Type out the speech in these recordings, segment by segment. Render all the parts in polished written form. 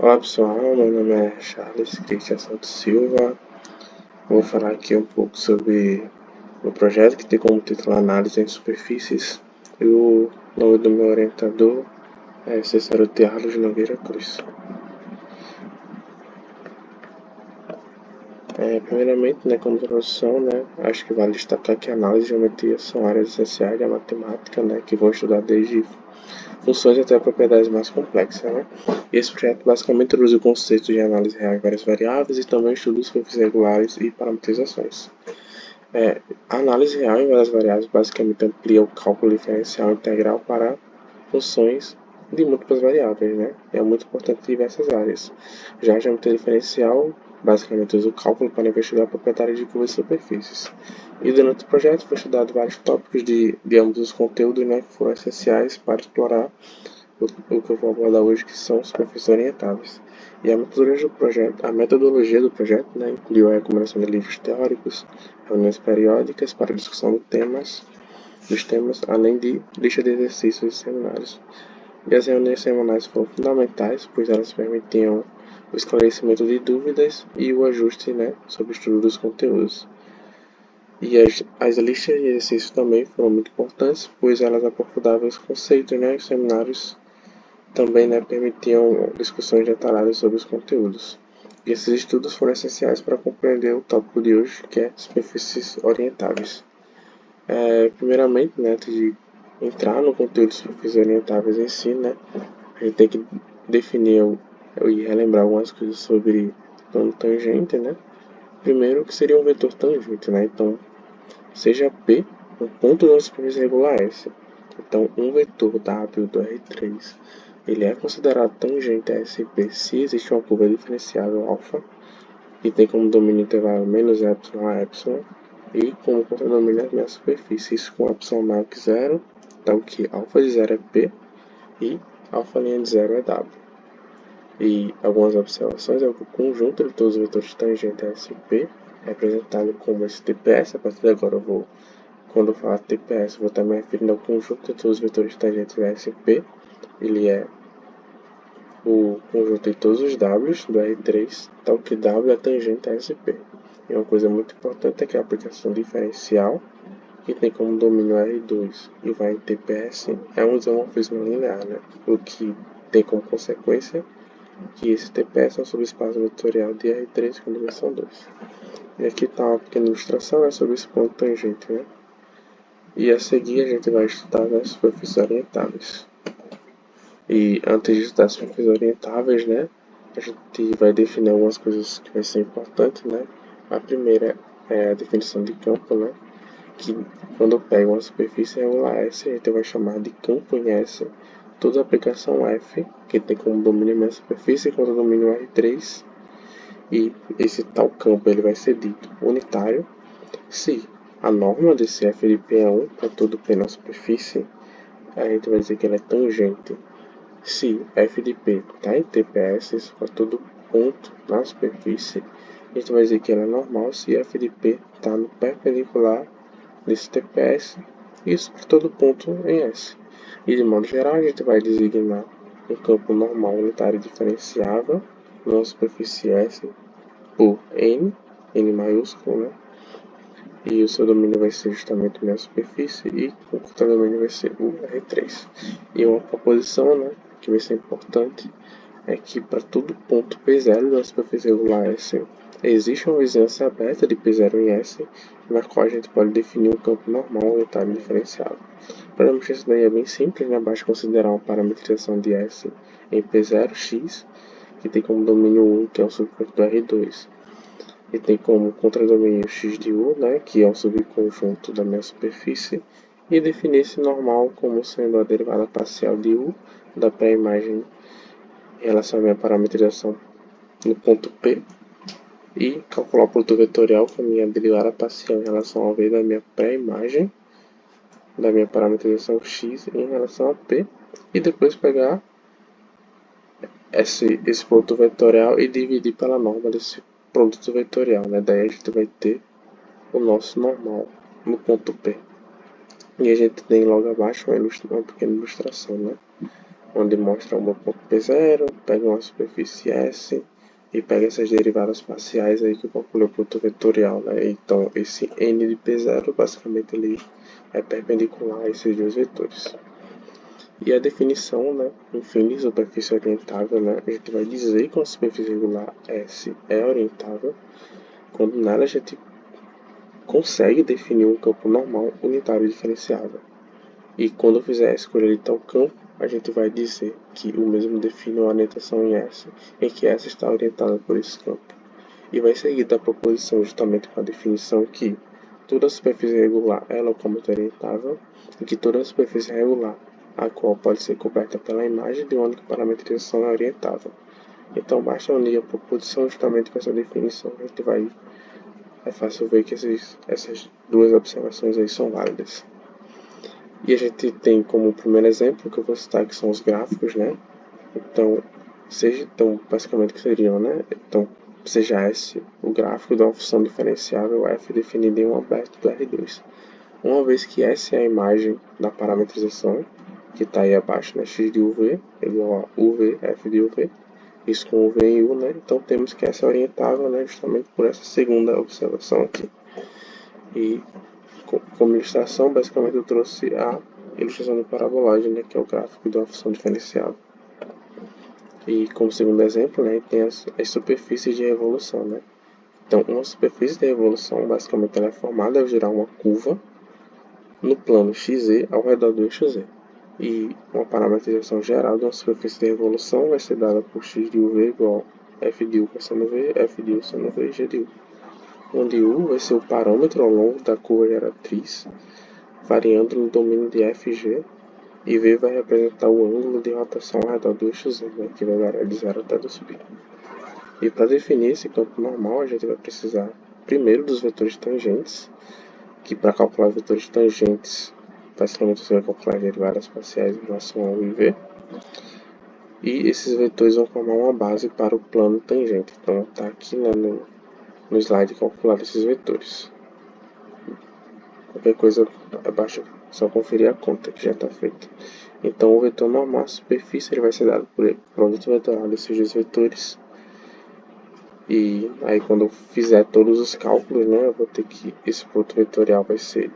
Olá pessoal, meu nome é Charles Cristian Santos Silva. Vou falar aqui um pouco sobre o projeto que tem como título Análise em Superfícies e o nome do meu orientador é Cícero Carlos Nogueira Cruz. Primeiramente, como introdução, acho que vale destacar que análise e geometria são áreas essenciais da matemática, que vou estudar desde funções até propriedades mais complexas, E esse projeto basicamente introduz o conceito de análise real em várias variáveis e também estuda os superfícies regulares e parametrizações. A análise real em várias variáveis basicamente amplia o cálculo diferencial integral para funções de múltiplas variáveis, É muito importante em diversas áreas. Já a geometria diferencial basicamente usa o cálculo para investigar propriedades de curvas e superfícies. E durante o projeto foi estudado vários tópicos de ambos os conteúdos, que foram essenciais para explorar o que eu vou abordar hoje, que são superfícies orientáveis. E a metodologia do projeto, incluiu a recomendação de livros teóricos, reuniões periódicas para discussão dos temas, além de lista de exercícios e seminários. E as reuniões semanais foram fundamentais, pois elas permitiam o esclarecimento de dúvidas e o ajuste, sobre o estudo dos conteúdos. E as listas de exercícios também foram muito importantes, pois elas aprofundavam os conceitos, Os seminários também, permitiam discussões detalhadas sobre os conteúdos. E esses estudos foram essenciais para compreender o tópico de hoje, que é superfícies orientáveis. Primeiramente, antes de entrar no conteúdo de superfícies orientáveis em si, a gente tem que definir e relembrar algumas coisas sobre plano tangente, Primeiro, que seria um vetor tangente, Então, seja P um ponto de uma superfície regular S. Então, um vetor W do R3 ele é considerado tangente a SP se existe uma curva diferenciável alfa que tem como domínio intervalo menos epsilon a epsilon e como contradomínio a minha superfície, isso com epsilon maior que zero, então que alfa de zero é P e alfa linha de zero é W. E algumas observações é que o conjunto de todos os vetores tangentes a SP é representado como esse TPS. A partir de agora quando eu falar TPS, vou estar me referindo ao conjunto de todos os vetores tangentes a SP. Ele é o conjunto de todos os Ws do R3, tal que W é tangente a SP. E uma coisa muito importante é que a aplicação diferencial, que tem como domínio R2 e vai em TPS, é um isomorfismo linear, O que tem como consequência que esse TPS é um subespaço vetorial de R3 com dimensão 2. E aqui está uma pequena ilustração sobre esse ponto tangente, E a seguir a gente vai estudar as superfícies orientáveis. E antes de estudar as superfícies orientáveis, a gente vai definir algumas coisas que vai ser importante, A primeira é a definição de campo, Que quando eu pego uma superfície regular S, a gente vai chamar de campo em S toda a aplicação F, que tem como domínio a minha superfície contra o domínio R3, e esse tal campo ele vai ser dito unitário se a norma desse F de P é 1 para todo P na superfície, a gente vai dizer que ele é tangente se f de P está em TPS para todo ponto na superfície, a gente vai dizer que ela é normal se f de P está no perpendicular desse TPS, isso para todo ponto em S. E de modo geral, a gente vai designar um campo normal unitário diferenciável numa superfície S por N maiúsculo, E o seu domínio vai ser justamente a minha superfície e o contradomínio vai ser o R3. E uma proposição, que vai ser importante, é que para todo ponto P0 da superfície regular S, existe uma vizinhança aberta de P0 em S, na qual a gente pode definir um campo normal unitário diferenciável. Para demonstrar isso daí é bem simples, Basta considerar uma parametrização de S em P0x, que tem como domínio 1, que é o subconjunto do R2, e tem como contradomínio x de u, que é o subconjunto da minha superfície, e definir esse normal como sendo a derivada parcial de u da pré-imagem em relação à minha parametrização no ponto P, e calcular o produto vetorial com a minha derivada parcial em relação ao v da minha pré-imagem da minha parametrização x em relação a P, e depois pegar esse produto vetorial e dividir pela norma desse produto vetorial, Daí a gente vai ter o nosso normal no ponto P. E a gente tem logo abaixo uma pequena ilustração, onde mostra o meu ponto P0, pega uma superfície S e pega essas derivadas parciais aí que eu calculei o produto vetorial, né? Então esse N de P0 basicamente ele é perpendicular a esses dois vetores. E a definição, né, enfim, de superfície orientável, né, a gente vai dizer que uma superfície regular S é orientável quando nela a gente consegue definir um campo normal unitário diferenciável. E quando eu fizer a escolha de tal campo, a gente vai dizer que o mesmo define uma orientação em S, em que S está orientada por esse campo. E vai seguir da proposição justamente com a definição que toda superfície regular é localmente orientável e que toda superfície regular, a qual pode ser coberta pela imagem de uma única parametrização, é orientável. Então basta unir a proposição justamente com essa definição, a gente vai. É fácil ver que essas duas observações aí são válidas. E a gente tem como primeiro exemplo que eu vou citar que são os gráficos, né? Então, basicamente que seriam, né? Então, seja S o gráfico de uma função diferenciável f definida em um aberto do R2. Uma vez que S é a imagem da parametrização, que está aí abaixo, né? X de UV é igual a UV, F de UV, isso com UV em U, né? Então temos que S é orientável, né? Justamente por essa segunda observação aqui. E como ilustração, basicamente eu trouxe a ilustração do parabolagem, né? Que é o gráfico de uma função diferenciável. E como segundo exemplo, né, tem as superfícies de revolução, né? Então, uma superfície de revolução, basicamente, ela é formada ao girar uma curva no plano XZ ao redor do eixo Z. E uma parametrização geral de uma superfície de revolução vai ser dada por x de UV igual a f de U cosseno V, f de U seno V e g de U. Onde U vai ser o parâmetro ao longo da curva geratriz, variando no domínio de FG, e V vai representar o ângulo de rotação ao redor do eixo Z, né, que vai variar de 0 até 2π. E para definir esse campo normal, a gente vai precisar primeiro dos vetores tangentes, que para calcular vetores tangentes, basicamente você vai calcular as derivadas parciais em relação ao IV. E esses vetores vão formar uma base para o plano tangente. Então está aqui, né, no slide calculado esses vetores. Qualquer coisa abaixo, só conferir a conta que já está feita. Então o vetor normal, a superfície, ele vai ser dado por produto vetorial desses dois vetores. E aí quando eu fizer todos os cálculos, né, eu vou ter que, esse produto vetorial vai ser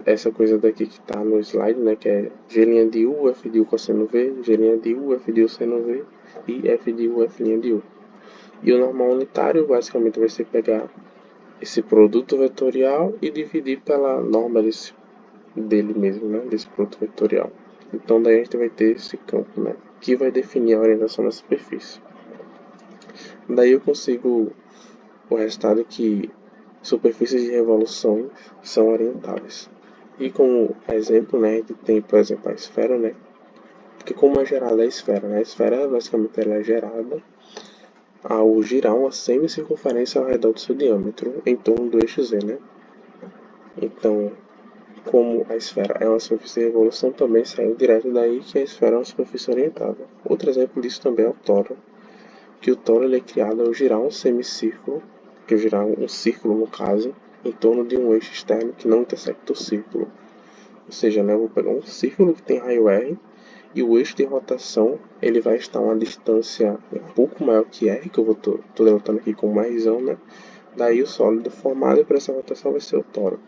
essa coisa daqui que está no slide, né, que é G' de U, F de U cosseno V, G' de U, F de U seno V e F de U, F' de U. E o normal unitário basicamente vai ser pegar esse produto vetorial e dividir pela norma dele mesmo, né, desse produto vetorial. Então daí a gente vai ter esse campo, né, que vai definir a orientação da superfície. Daí eu consigo o resultado que superfícies de revolução são orientáveis. E como exemplo, né, a gente tem, por exemplo, a esfera, né, porque como é gerada a esfera, né, a esfera basicamente ela é gerada ao girar uma semicircunferência ao redor do seu diâmetro em torno do eixo Z, né. Então, como a esfera é uma superfície de revolução, também saiu direto daí que a esfera é uma superfície orientável. Outro exemplo disso também é o toro, que o toro ele é criado ao girar um semicírculo, que é girar um círculo no caso, em torno de um eixo externo que não intersecta o círculo. Ou seja, né, eu vou pegar um círculo que tem raio R e o eixo de rotação ele vai estar a uma distância um pouco maior que R, que eu tô denotando aqui como Rzão, né? Daí o sólido formado por essa rotação vai ser o toro.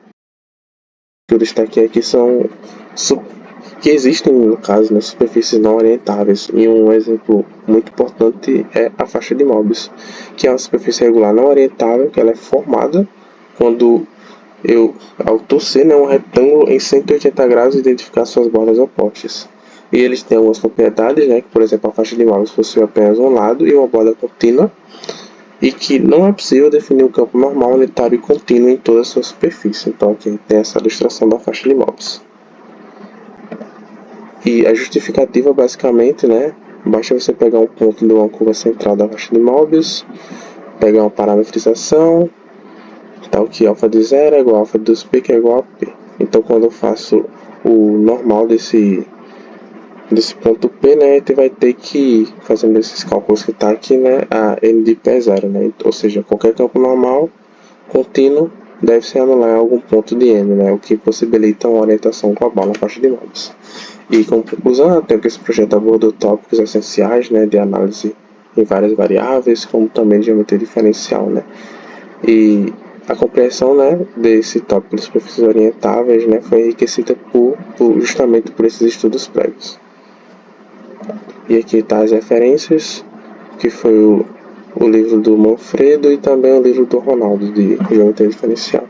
O que eu destaquei aqui são que existem, no caso, nas superfícies não orientáveis. E um exemplo muito importante é a faixa de Möbius, que é uma superfície regular não orientável, que ela é formada quando eu, ao torcer, né, um retângulo em 180 graus e identificar suas bordas opostas. E eles têm algumas propriedades, né, que, por exemplo, a faixa de Möbius possui apenas um lado e uma borda contínua, e que não é possível definir um campo normal, unitário e contínuo em toda a sua superfície. Então aqui tem essa ilustração da faixa de Möbius. E a justificativa basicamente, né, basta você pegar um ponto de uma curva central da faixa de Möbius, pegar uma parametrização, tal que alfa de 0 é igual a alfa de 2π, que é igual a p. Então quando eu faço o normal desse ponto P, né, a gente vai ter que, fazendo esses cálculos que está aqui, né, a n de P é 0, né, ou seja, qualquer campo normal contínuo deve-se anular em algum ponto de N, né, o que possibilita uma orientação global na faixa de modos. E como conclusão, eu tenho que esse projeto abordou tópicos essenciais, né, de análise em várias variáveis, como também de geometria diferencial, né, e a compreensão, né, desse tópico dos perfis orientáveis, né, foi enriquecida justamente por esses estudos prévios. E aqui está as referências, que foi o livro do Manfredo e também o livro do Ronaldo, de geometria diferencial.